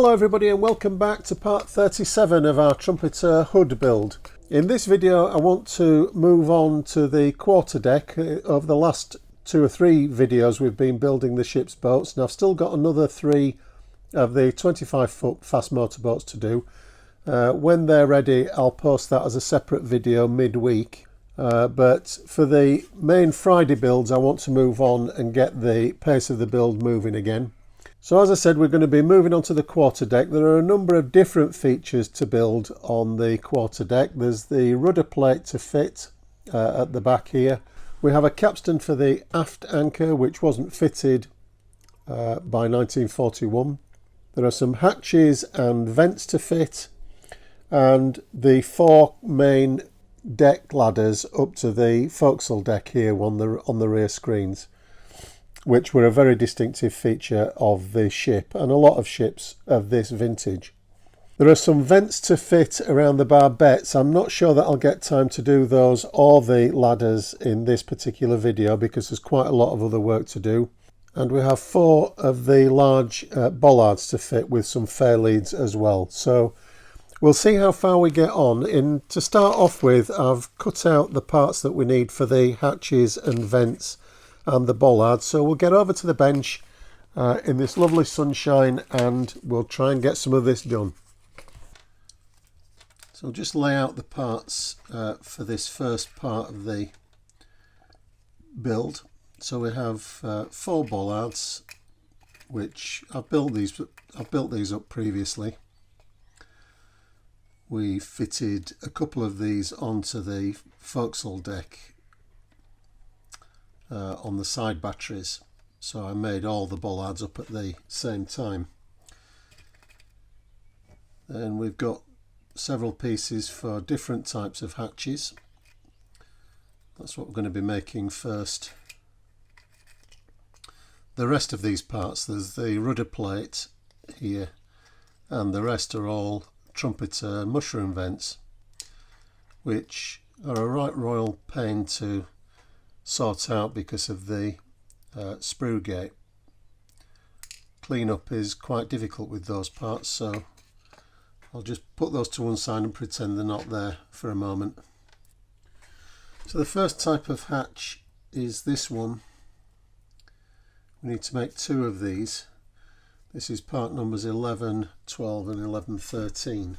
Hello everybody and welcome back to part 37 of our Trumpeter hood build. In this video I want to move on to the quarterdeck. Over the last 2 or 3 videos we've been building the ship's boats, and I've still got another 3 of the 25-foot fast motorboats to do. When they're ready I'll post that as a separate video midweek. But for the main Friday builds I want to move on and get the pace of the build moving again. So as I said, we're going to be moving on to the quarterdeck. There are a number of different features to build on the quarterdeck. There's the rudder plate to fit at the back here. We have a capstan for the aft anchor which wasn't fitted by 1941. There are some hatches and vents to fit, and the 4 main deck ladders up to the forecastle deck here on the rear screens, which were a very distinctive feature of the ship and a lot of ships of this vintage. There are some vents to fit around the barbettes. I'm not sure that I'll get time to do those or the ladders in this particular video because there's quite a lot of other work to do. And we have 4 of the large bollards to fit with some fair leads as well. So we'll see how far we get on. To start off with, I've cut out the parts that we need for the hatches and vents and the bollard, so we'll get over to the bench in this lovely sunshine and we'll try and get some of this done. So I'll just lay out the parts for this first part of the build. So we have 4 bollards, which I've built these up previously. We fitted a couple of these onto the forecastle deck on the side batteries, so I made all the bollards up at the same time. Then we've got several pieces for different types of hatches. That's what we're going to be making first. The rest of these parts, there's the rudder plate here, and the rest are all Trumpeter mushroom vents, which are a right royal pain to sort out because of the sprue gate. Cleanup is quite difficult with those parts, so I'll just put those to one side and pretend they're not there for a moment. So the first type of hatch is this one. We need to make 2 of these. This is part numbers 11, 12 and 11, 13.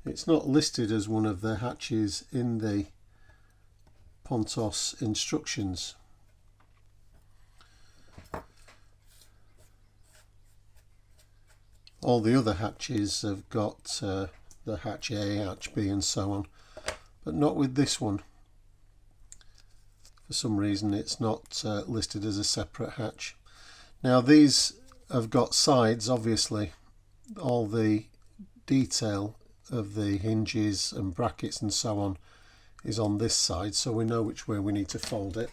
It's not listed as one of the hatches in the Pontos instructions. All the other hatches have got the hatch A, hatch B and so on, but not with this one. For some reason it's not listed as a separate hatch. Now these have got sides, obviously. All the detail of the hinges and brackets and so on is on this side, so we know which way we need to fold it.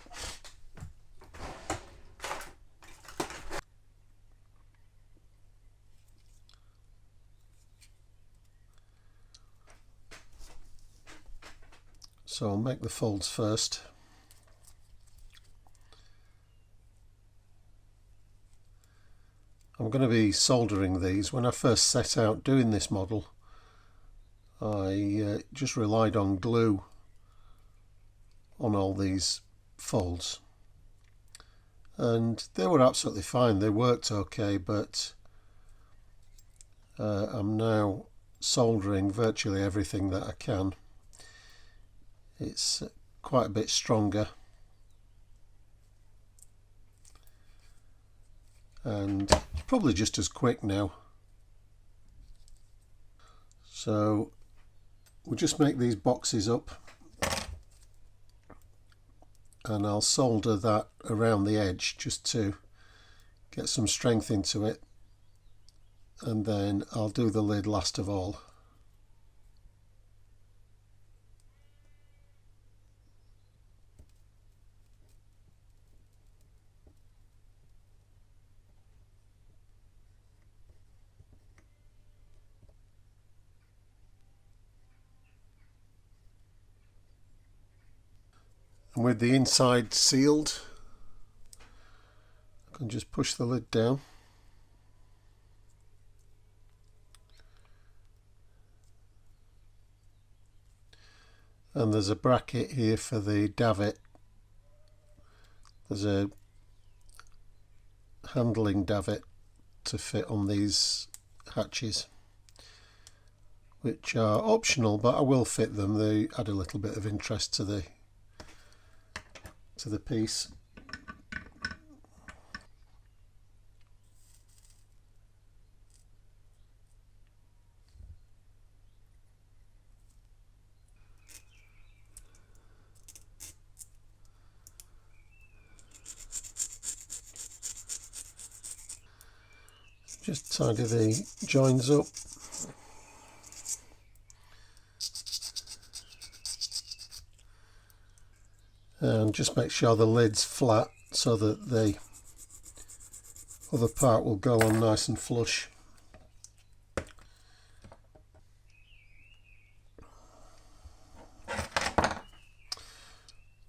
So I'll make the folds first. I'm going to be soldering these. When I first set out doing this model, I just relied on glue on all these folds, and they were absolutely fine. They worked okay, but I'm now soldering virtually everything that I can. It's quite a bit stronger, and probably just as quick now. So we'll just make these boxes up, and I'll solder that around the edge just to get some strength into it, and then I'll do the lid last of all. And with the inside sealed, I can just push the lid down. and there's a bracket here for the davit. There's a handling davit to fit on these hatches, which are optional, but I will fit them. They add a little bit of interest to the piece. Just tidy the joins up. And just make sure the lid's flat so that the other part will go on nice and flush.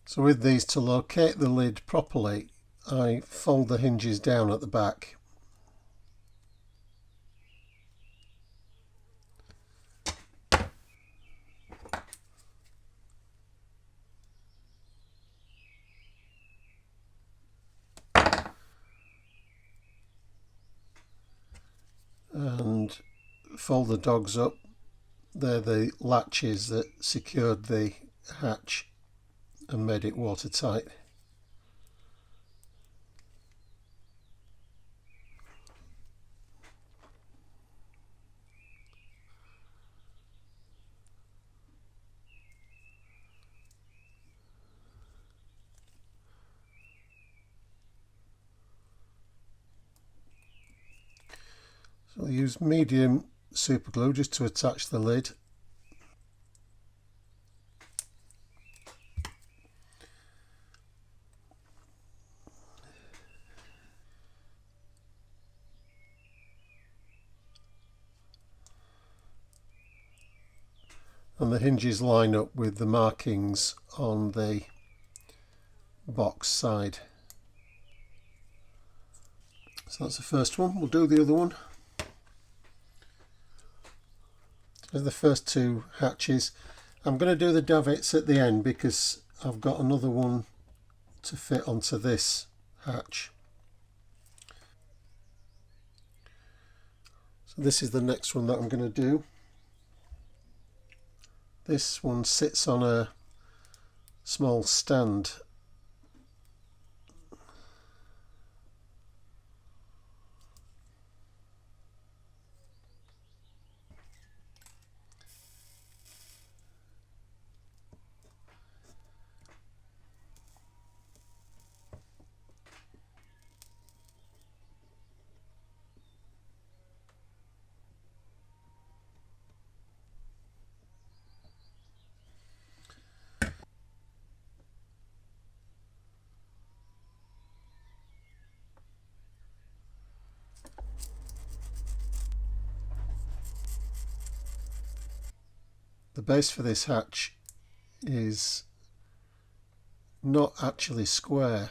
So with these, to locate the lid properly, I fold the hinges down at the back. And fold the dogs up. They're the latches that secured the hatch and made it watertight. So I'll use medium super glue just to attach the lid. And the hinges line up with the markings on the box side. So that's the first one. We'll do the other one. There's the first two hatches. I'm going to do the davits at the end because I've got another one to fit onto this hatch. So this is the next one that I'm going to do. This one sits on a small stand. The base for this hatch is not actually square.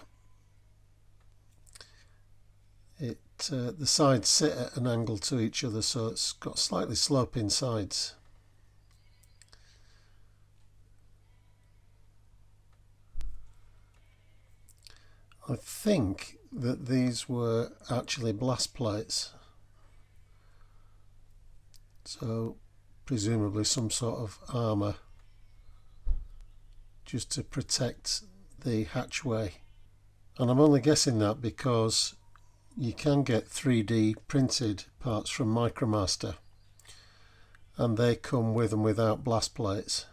The sides sit at an angle to each other, so it's got slightly sloping sides. I think that these were actually blast plates, so presumably some sort of armour just to protect the hatchway. And I'm only guessing that because you can get 3D printed parts from Micromaster and they come with and without blast plates.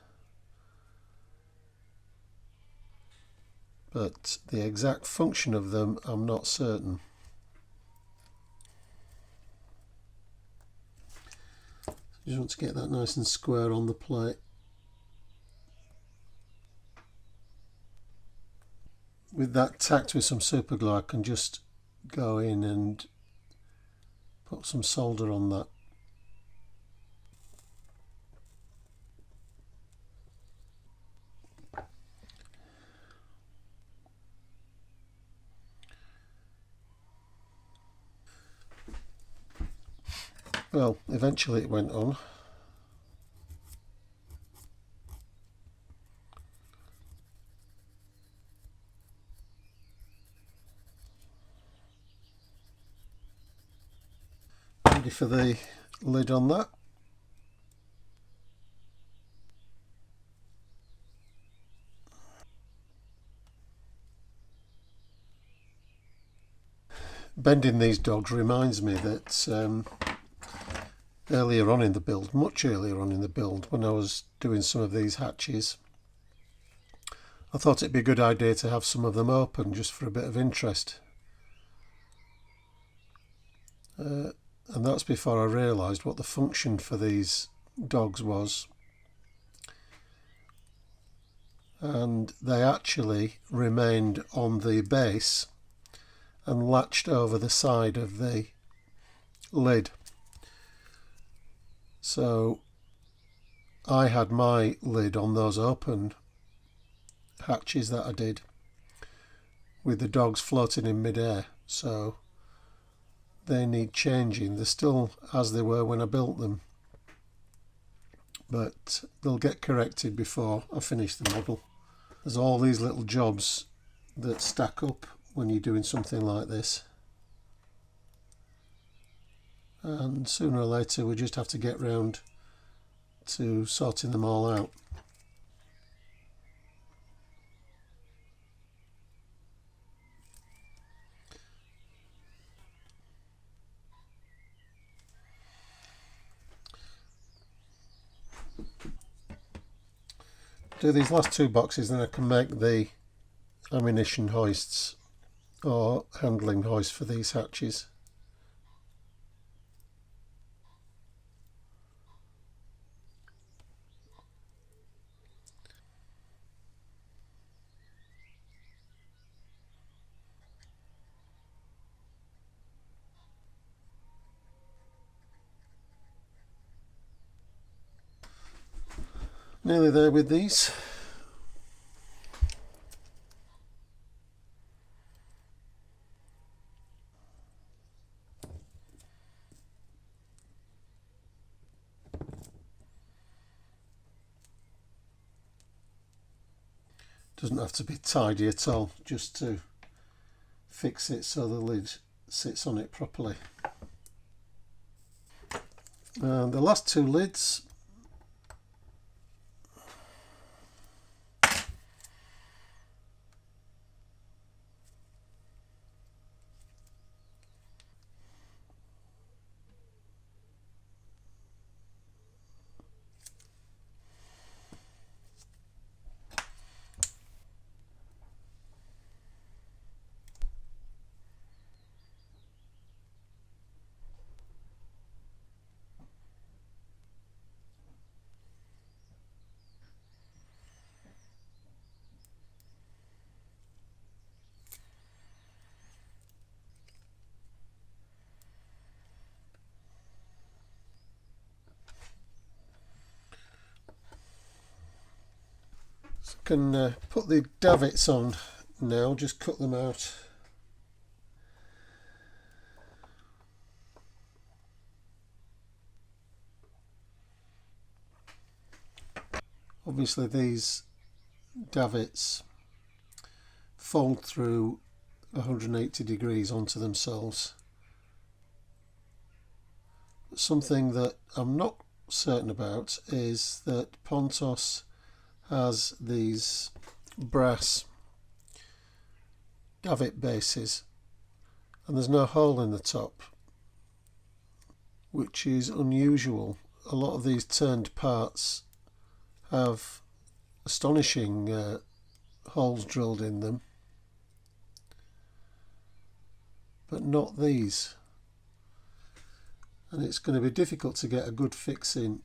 But the exact function of them I'm not certain. Just want to get that nice and square on the plate. With that tacked with some super glue, I can just go in and put some solder on that. Well, eventually it went on. for the lid on that. Bending these dogs reminds me that earlier on in the build, much earlier on in the build, when I was doing some of these hatches, I thought it'd be a good idea to have some of them open just for a bit of interest. And that's before I realised what the function for these dogs was. And they actually remained on the base and latched over the side of the lid. So I had my lid on those open hatches that I did with the dogs floating in mid-air, so they need changing. They're still as they were when I built them, but they'll get corrected before I finish the model. There's all these little jobs that stack up when you're doing something like this, and sooner or later we just have to get round to sorting them all out. Do these last two boxes, then I can make the ammunition hoists or handling hoist for these hatches. Nearly there with these. Doesn't have to be tidy at all, just to fix it so the lid sits on it properly. And the last two lids, so I can put the davits on now, just cut them out. Obviously these davits fold through 180 degrees onto themselves. Something that I'm not certain about is that Pontos has these brass davit bases and there's no hole in the top, which is unusual. A lot of these turned parts have astonishing holes drilled in them, but not these, and it's going to be difficult to get a good fixing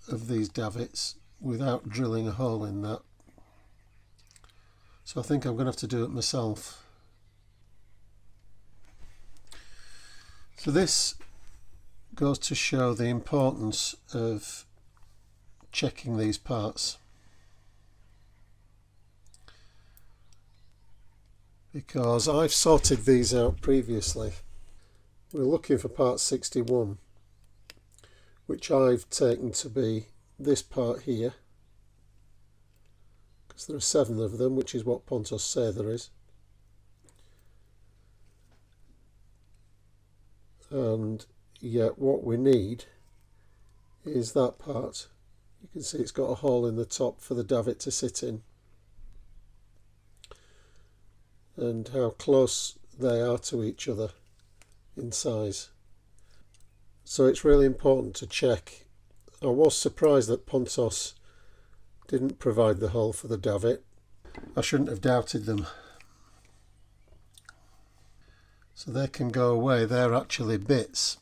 of these davits without drilling a hole in that, so I think I'm going to have to do it myself. So this goes to show the importance of checking these parts, because I've sorted these out previously. We're looking for part 61, which I've taken to be this part here, because there are 7 of them, which is what Pontos say there is. And yet what we need is that part. You can see it's got a hole in the top for the davit to sit in, and how close they are to each other in size. So it's really important to check. I was surprised that Pontos didn't provide the hole for the davit. I shouldn't have doubted them. So they can go away, they're actually bits.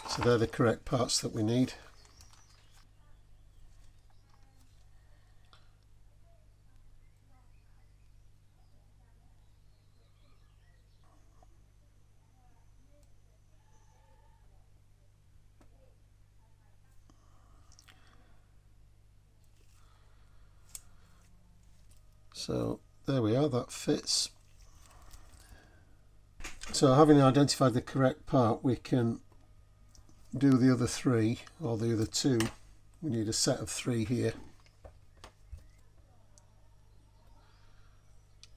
So they're the correct parts that we need. So there we are, that fits. So having identified the correct part, we can do the other three, or the other two. We need a set of three here.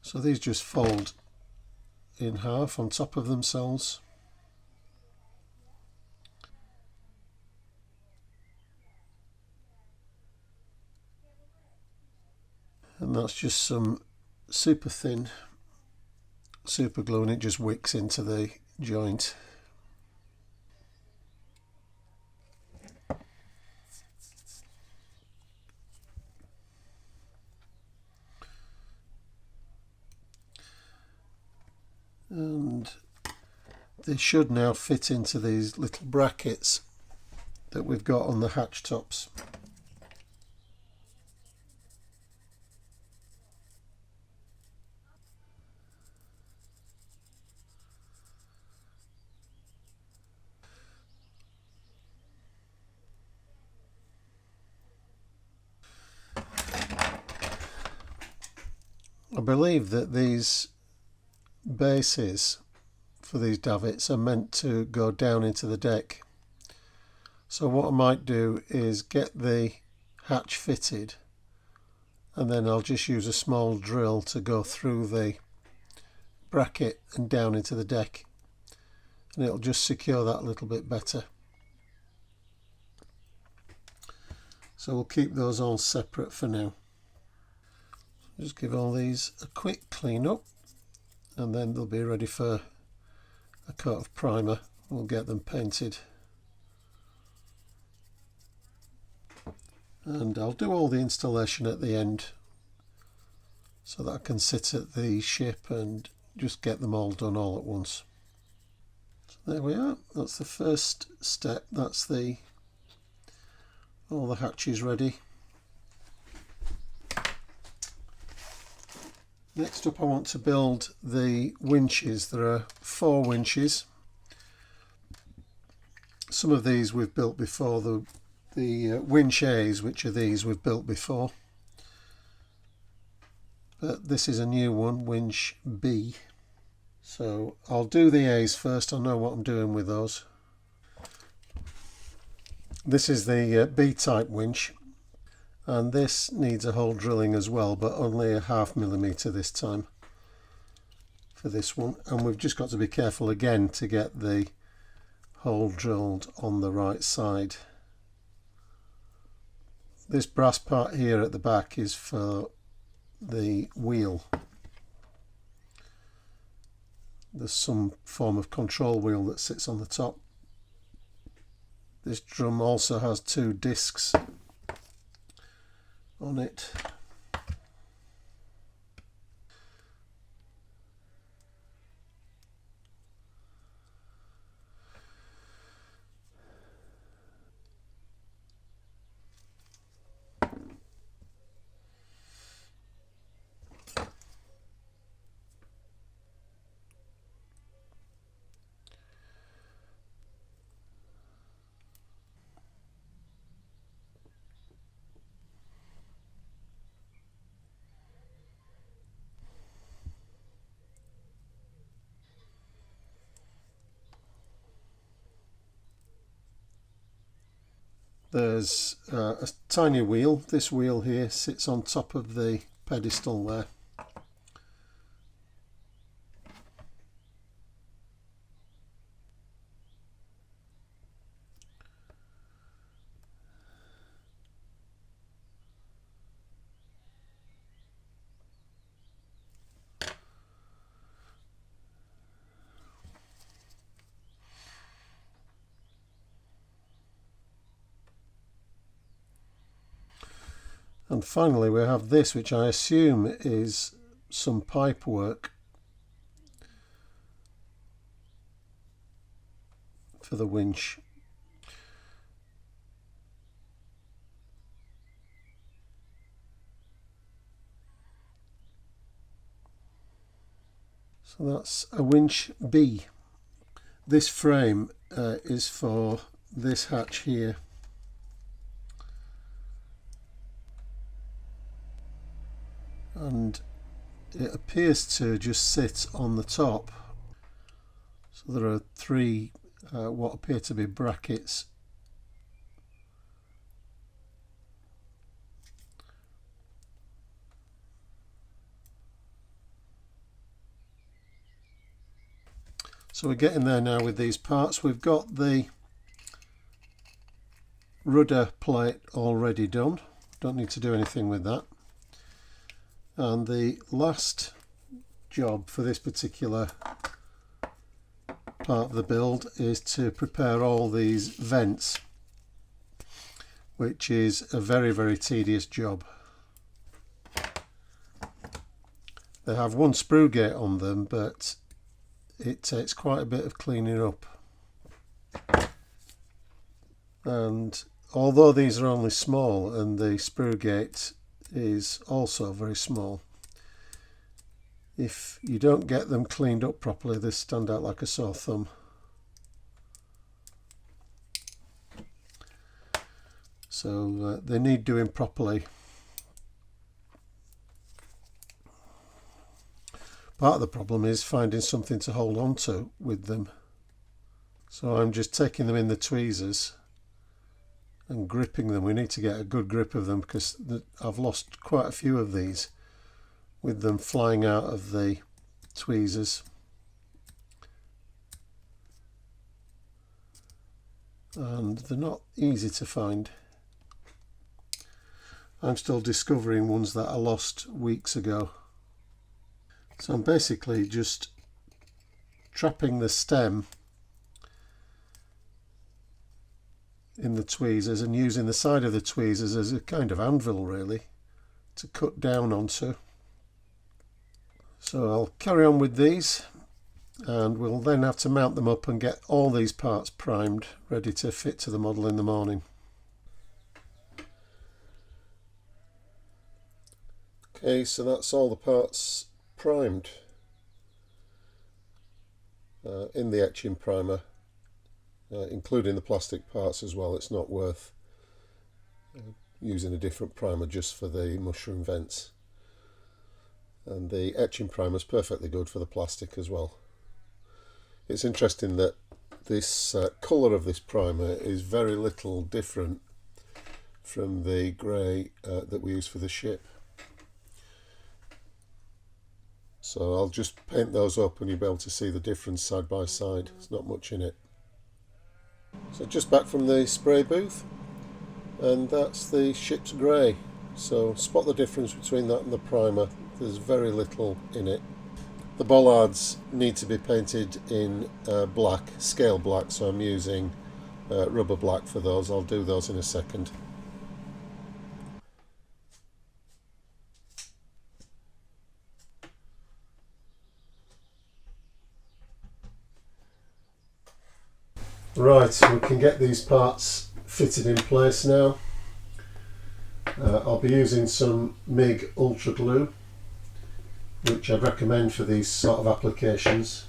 So these just fold in half on top of themselves. And that's just some super thin super glue, and it just wicks into the joint. And they should now fit into these little brackets that we've got on the hatch tops. I believe that these bases for these davits are meant to go down into the deck. So what I might do is get the hatch fitted, and then I'll just use a small drill to go through the bracket and down into the deck, and it'll just secure that a little bit better. So we'll keep those all separate for now. Just give all these a quick clean up, and then they'll be ready for a coat of primer. We'll get them painted, and I'll do all the installation at the end so that I can sit at the ship and just get them all done all at once. So there we are, that's the first step. That's all the hatches ready. Next up, I want to build the winches. There are 4 winches. Some of these we've built before. The winch A's, which are these, we've built before. But this is a new one, winch B. So I'll do the A's first. I know what I'm doing with those. This is the B-type winch, and this needs a hole drilling as well, but only a ½ millimetre this time for this one. And we've just got to be careful again to get the hole drilled on the right side. This brass part here at the back is for the wheel. There's some form of control wheel that sits on the top. This drum also has 2 discs on it. There's a tiny wheel. This wheel here sits on top of the pedestal there. And finally we have this, which I assume is some pipe work for the winch. So that's a winch B. This frame is for this hatch here. And it appears to just sit on the top. So there are three what appear to be brackets. So we're getting there now with these parts. We've got the rudder plate already done. Don't need to do anything with that. And the last job for this particular part of the build is to prepare all these vents, which is a very tedious job. They have one sprue gate on them, but it takes quite a bit of cleaning up. And although these are only small and the sprue gate is also very small, if you don't get them cleaned up properly, they stand out like a sore thumb. So they need doing properly. Part of the problem is finding something to hold on to with them. So I'm just taking them in the tweezers and gripping them. We need to get a good grip of them because I've lost quite a few of these with them flying out of the tweezers. And they're not easy to find. I'm still discovering ones that I lost weeks ago. So I'm basically just trapping the stem in the tweezers and using the side of the tweezers as a kind of anvil really to cut down onto. So I'll carry on with these and we'll then have to mount them up and get all these parts primed, ready to fit to the model in the morning. Okay, so that's all the parts primed in the etching primer, including the plastic parts as well. It's not worth using a different primer just for the mushroom vents. And the etching primer is perfectly good for the plastic as well. It's interesting that this colour of this primer is very little different from the grey that we use for the ship. So I'll just paint those up and you'll be able to see the difference side by side. There's not much in it. So just back from the spray booth, and that's the ship's grey. So spot the difference between that and the primer. There's very little in it. The bollards need to be painted in black, scale black, so I'm using rubber black for those. I'll do those in a second. Right, so we can get these parts fitted in place now. I'll be using some MIG Ultra Glue, which I'd recommend for these sort of applications.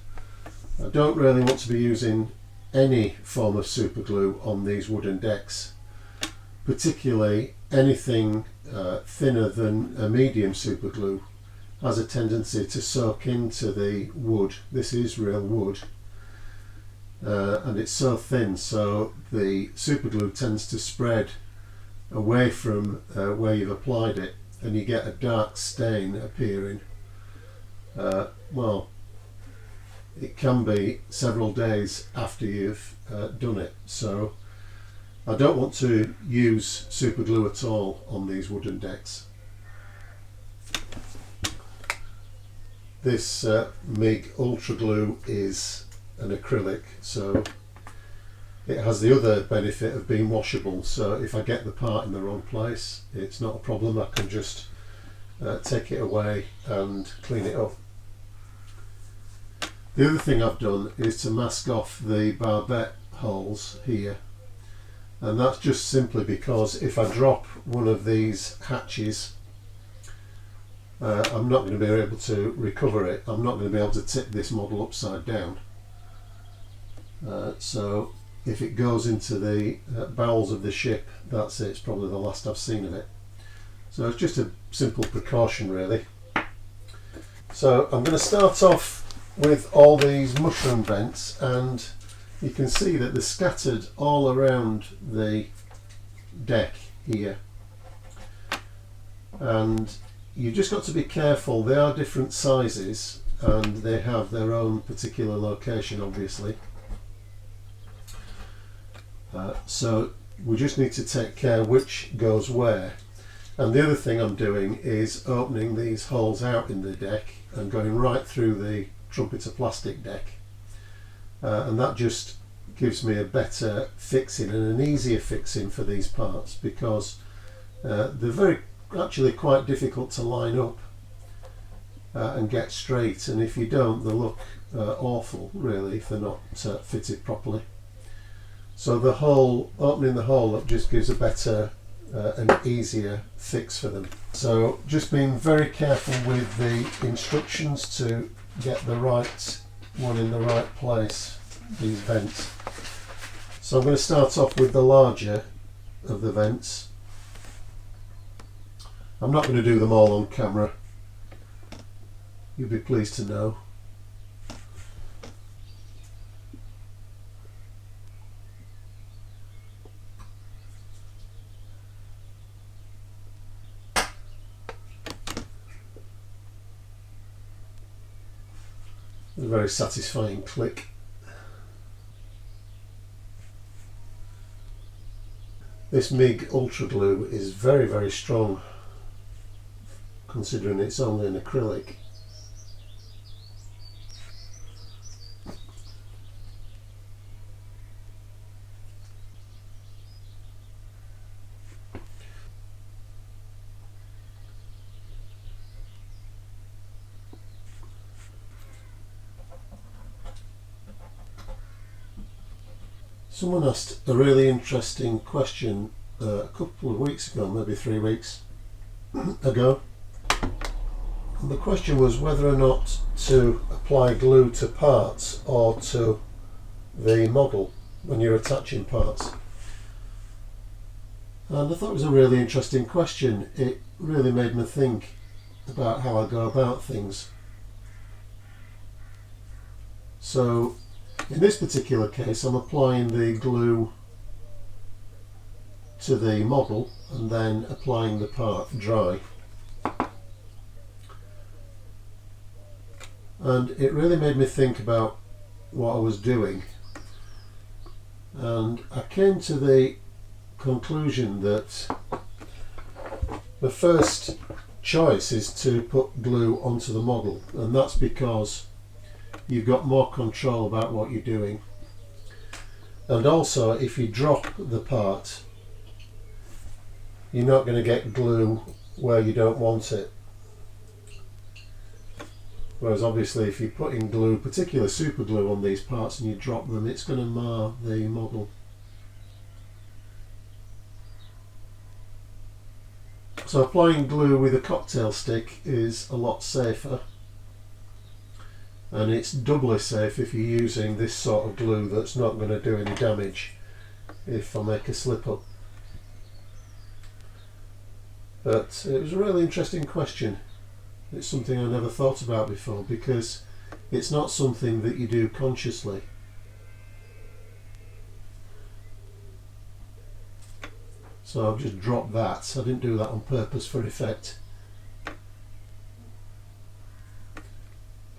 I don't really want to be using any form of super glue on these wooden decks, particularly anything thinner than a medium super glue has a tendency to soak into the wood. This is real wood, and it's so thin, so the super glue tends to spread away from where you've applied it, and you get a dark stain appearing. Well, it can be several days after you've done it, so I don't want to use super glue at all on these wooden decks. This MIG Ultra Glue is an acrylic, so it has the other benefit of being washable, so if I get the part in the wrong place, it's not a problem. I can just take it away and clean it up. The other thing I've done is to mask off the barbette holes here, and that's just simply because if I drop one of these hatches, I'm not going to be able to recover it. I'm not going to be able to tip this model upside down. So if it goes into the bowels of the ship, that's it. It's probably the last I've seen of it. So it's just a simple precaution, really. So I'm going to start off with all these mushroom vents, and you can see that they're scattered all around the deck here. And you've just got to be careful. They are different sizes and they have their own particular location, obviously. So we just need to take care which goes where. And the other thing I'm doing is opening these holes out in the deck and going right through the Trumpeter plastic deck. And that just gives me a better fixing and an easier fixing for these parts, because they're actually quite difficult to line up and get straight, and if you don't, they look awful, really, if they're not fitted properly. So the hole, opening the hole up, just gives a better and easier fix for them. So just being very careful with the instructions to get the right one in the right place, these vents. So I'm going to start off with the larger of the vents. I'm not going to do them all on camera, you'll be pleased to know. A very satisfying click. This MIG Ultra Glue is very, very strong, considering it's only an acrylic. Someone asked a really interesting question a couple of weeks ago, maybe 3 weeks ago. And the question was whether or not to apply glue to parts or to the model when you're attaching parts. And I thought it was a really interesting question. It really made me think about how I go about things. So in this particular case, I'm applying the glue to the model and then applying the part dry. And it really made me think about what I was doing. And I came to the conclusion that the first choice is to put glue onto the model, and that's because you've got more control about what you're doing. And also, if you drop the part, you're not going to get glue where you don't want it. Whereas obviously if you're putting glue, particularly super glue, on these parts and you drop them, it's going to mar the model. So applying glue with a cocktail stick is a lot safer. And it's doubly safe if you're using this sort of glue that's not going to do any damage if I make a slip up. But it was a really interesting question. It's something I never thought about before, because it's not something that you do consciously. So I've just dropped that. I didn't do that on purpose for effect.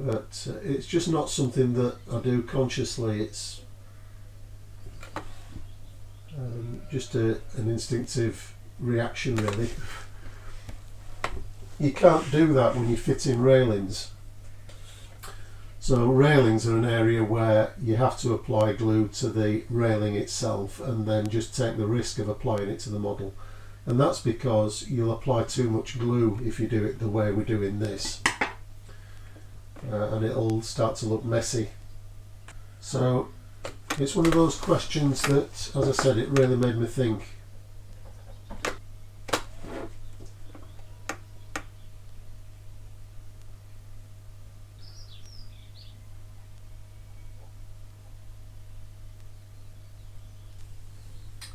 But it's just not something that I do consciously. It's just an instinctive reaction, really. You can't do that when you fit in railings. So railings are an area where you have to apply glue to the railing itself and then just take the risk of applying it to the model. And that's because you'll apply too much glue if you do it the way we're doing this. And it'll start to look messy. So it's one of those questions that, as I said, it really made me think.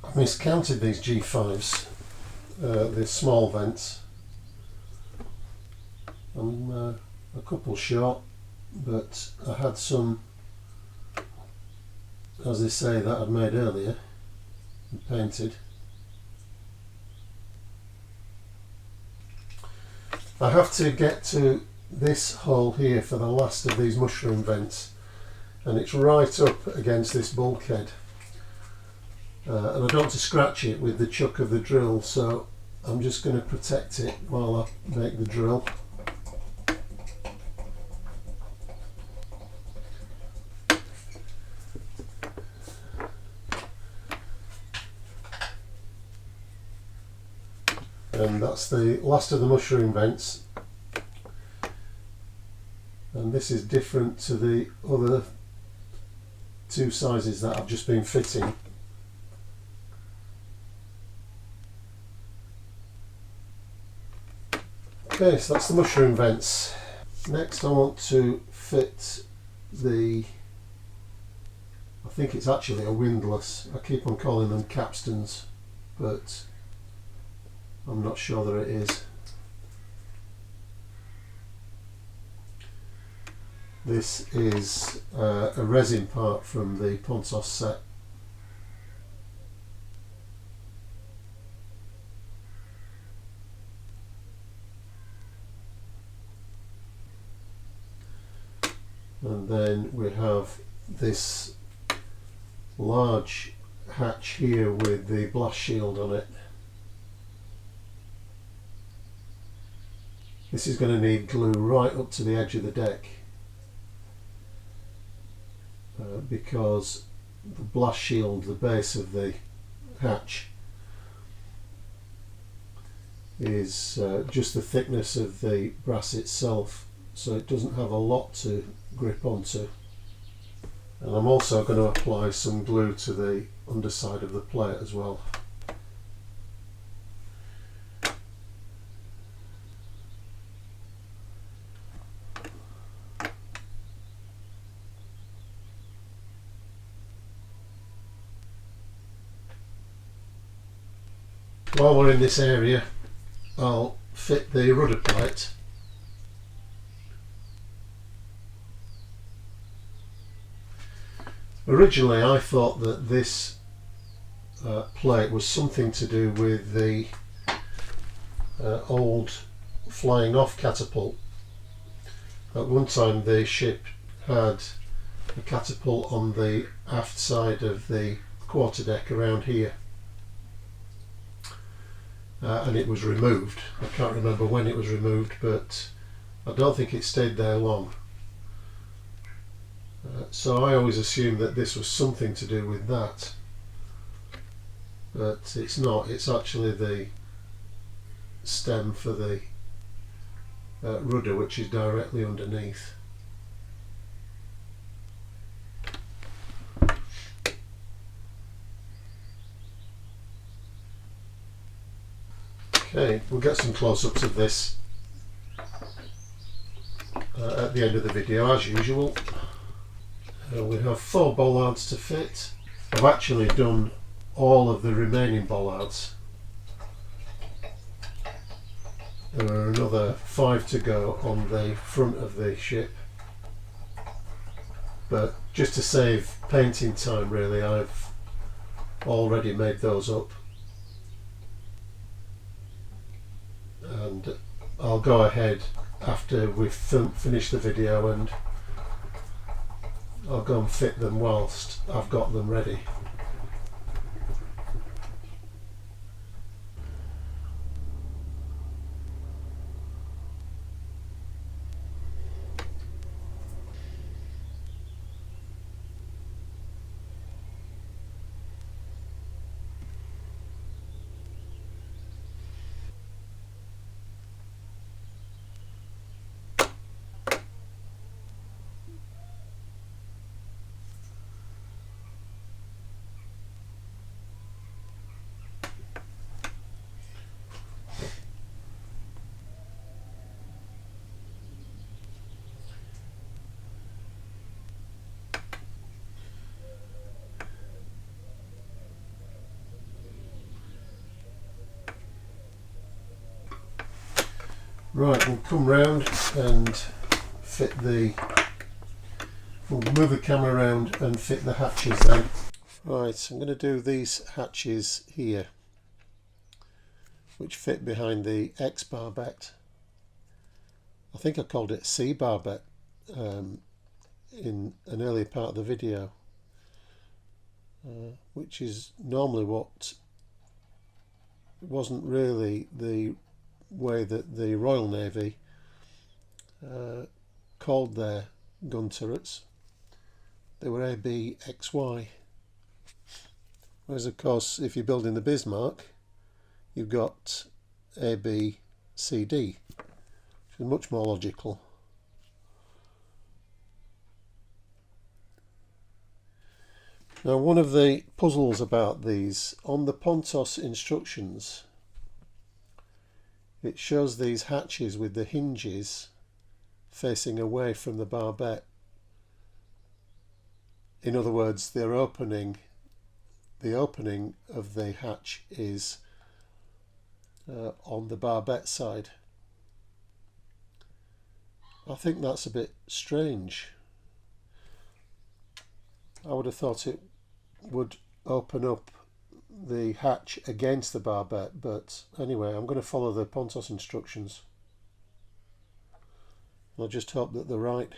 I miscounted these G5s, the small vents. I'm a couple short, but I had some, as they say, that I'd made earlier and painted. I have to get to this hole here for the last of these mushroom vents, and it's right up against this bulkhead. And I don't want to scratch it with the chuck of the drill, so I'm just going to protect it while I make the drill. And that's the last of the mushroom vents, and this is different to the other two sizes that I've just been fitting. Okay, so that's the mushroom vents. Next I want to fit the, I think it's actually a windlass. I keep on calling them capstans, but I'm not sure that it is. This is a resin part from the Pontos set. And then we have this large hatch here with the blast shield on it. This is going to need glue right up to the edge of the deck because the blast shield, the base of the hatch, is just the thickness of the brass itself, so it doesn't have a lot to grip onto. And I'm also going to apply some glue to the underside of the plate as well. While we're in this area, I'll fit the rudder plate. Originally I thought that this plate was something to do with the old flying off catapult. At one time the ship had a catapult on the aft side of the quarterdeck around here. And it was removed. I can't remember when it was removed, but I don't think it stayed there long. So I always assumed that this was something to do with that, but it's not. It's actually the stem for the rudder, which is directly underneath. Okay, we'll get some close-ups of this at the end of the video, as usual. We have 4 bollards to fit. I've actually done all of the remaining bollards. There are another 5 to go on the front of the ship, but just to save painting time, really, I've already made those up. and I'll go ahead after we've finished the video and I'll go and fit them whilst I've got them ready. Right, we'll come round and fit we'll move the camera around and fit the hatches then. Right, I'm going to do these hatches here, which fit behind the X barbette. I think I called it C barbette in an earlier part of the video, which is normally what wasn't really the way that the Royal Navy called their gun turrets. They were ABXY, whereas of course if you're building the Bismarck you've got ABCD, which is much more logical. Now, one of the puzzles about these, on the Pontos instructions, it shows these hatches with the hinges facing away from the barbette. In other words, the opening of the hatch is on the barbette side. I think that's a bit strange. I would have thought it would open up the hatch against the barbette, but anyway, I'm going to follow the Pontos instructions. I'll just hope that they're right.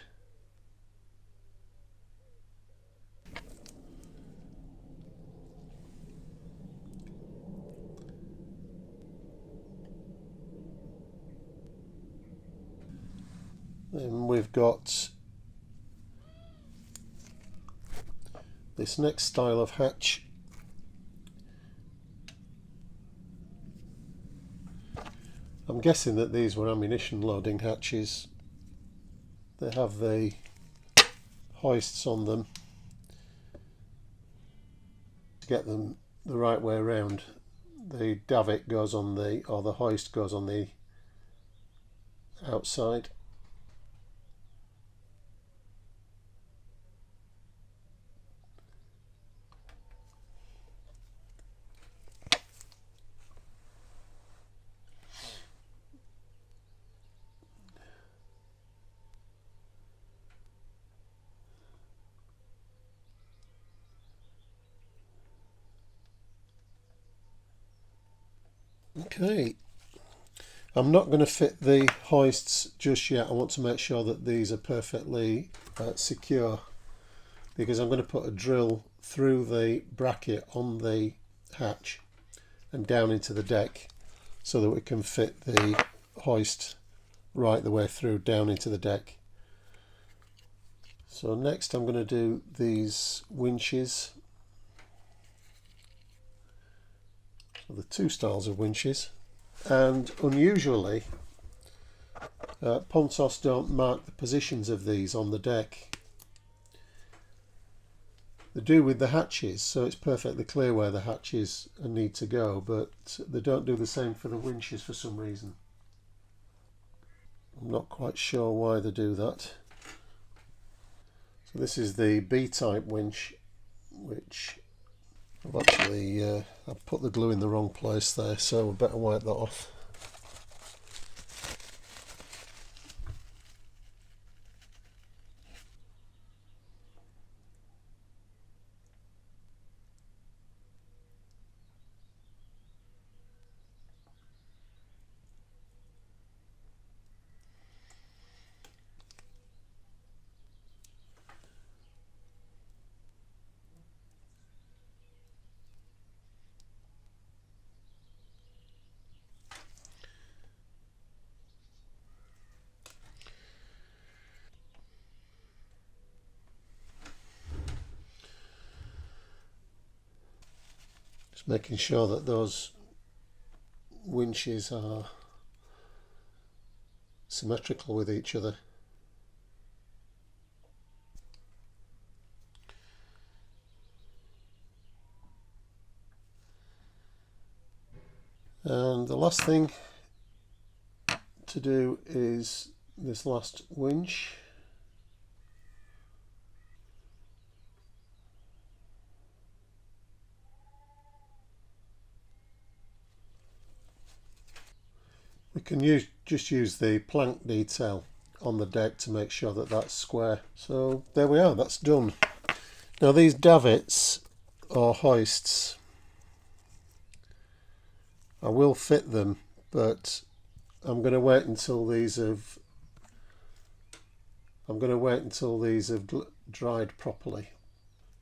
Then we've got this next style of hatch. I'm guessing that these were ammunition loading hatches. They have the hoists on them to get them the right way around. The davit goes on the, or the hoist goes on the outside. Okay, I'm not going to fit the hoists just yet. I want to make sure that these are perfectly secure, because I'm going to put a drill through the bracket on the hatch and down into the deck so that we can fit the hoist right the way through down into the deck. So next I'm going to do these winches. The two styles of winches, and unusually Pontos don't mark the positions of these on the deck. They do with the hatches, so it's perfectly clear where the hatches need to go, but they don't do the same for the winches for some reason. I'm not quite sure why they do that. So this is the B-type winch, which I've actually I've put the glue in the wrong place there, so we better wipe that off. Just making sure that those winches are symmetrical with each other. And the last thing to do is this last winch. We can just use the plank detail on the deck to make sure that that's square. So there we are, that's done. Now these davits or hoists, I will fit them, but I'm going to wait until these have dried properly.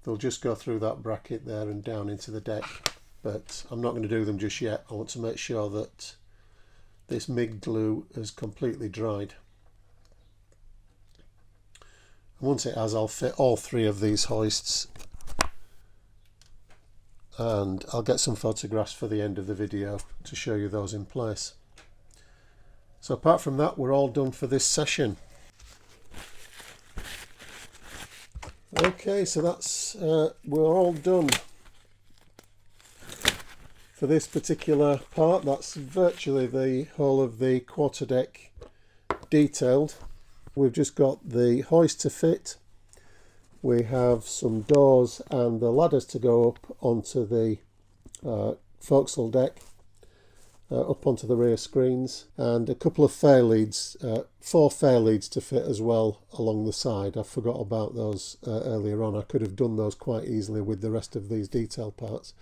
They'll just go through that bracket there and down into the deck, but I'm not going to do them just yet. I want to make sure that this MIG glue has completely dried. And once it has, I'll fit all three of these hoists, and I'll get some photographs for the end of the video to show you those in place. So apart from that, we're all done for this session. Okay, so that's we're all done for this particular part. That's virtually the whole of the quarterdeck detailed. We've just got the hoist to fit. We have some doors and the ladders to go up onto the forecastle deck, up onto the rear screens, and a couple of fair leads, 4 fair leads to fit as well along the side. I forgot about those earlier on. I could have done those quite easily with the rest of these detail parts,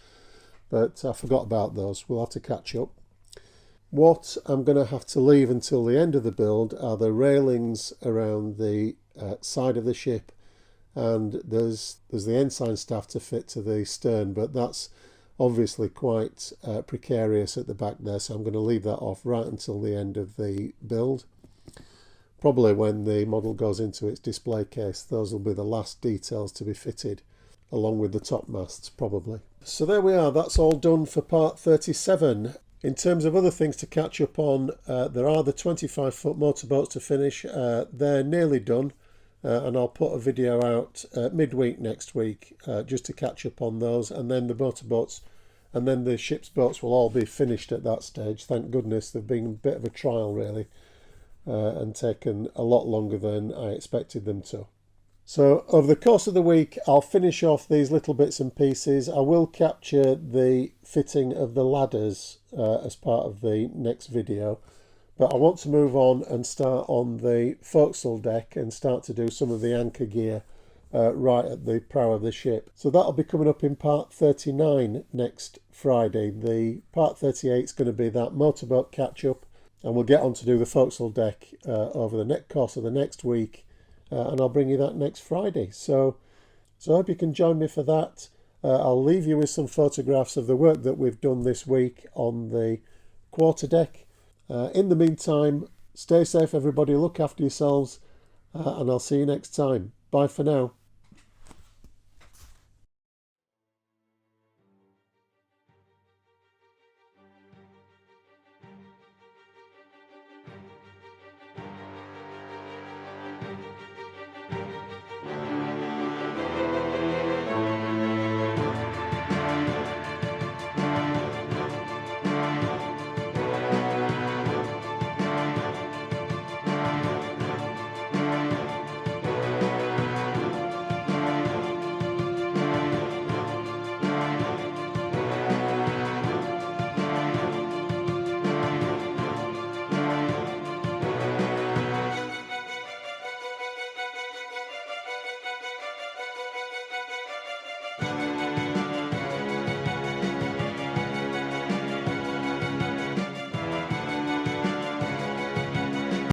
but I forgot about those. We'll have to catch up. What I'm going to have to leave until the end of the build are the railings around the side of the ship, and there's the ensign staff to fit to the stern, but that's obviously quite precarious at the back there, so I'm going to leave that off right until the end of the build. Probably when the model goes into its display case, those will be the last details to be fitted, along with the top masts probably. So there we are, that's all done for part 37. In terms of other things to catch up on, there are the 25-foot motorboats to finish. They're nearly done, and I'll put a video out midweek next week just to catch up on those, and then the motorboats and then the ship's boats will all be finished at that stage. Thank goodness. They've been a bit of a trial really, and taken a lot longer than I expected them to. So over the course of the week, I'll finish off these little bits and pieces. I will capture the fitting of the ladders as part of the next video, but I want to move on and start on the forecastle deck and start to do some of the anchor gear right at the prow of the ship. So that'll be coming up in part 39 next Friday. The part 38 is going to be that motorboat catch up, and we'll get on to do the forecastle deck over the next course of the next week. And I'll bring you that next Friday. So I hope you can join me for that. I'll leave you with some photographs of the work that we've done this week on the quarterdeck. In the meantime, stay safe everybody, look after yourselves, and I'll see you next time. Bye for now.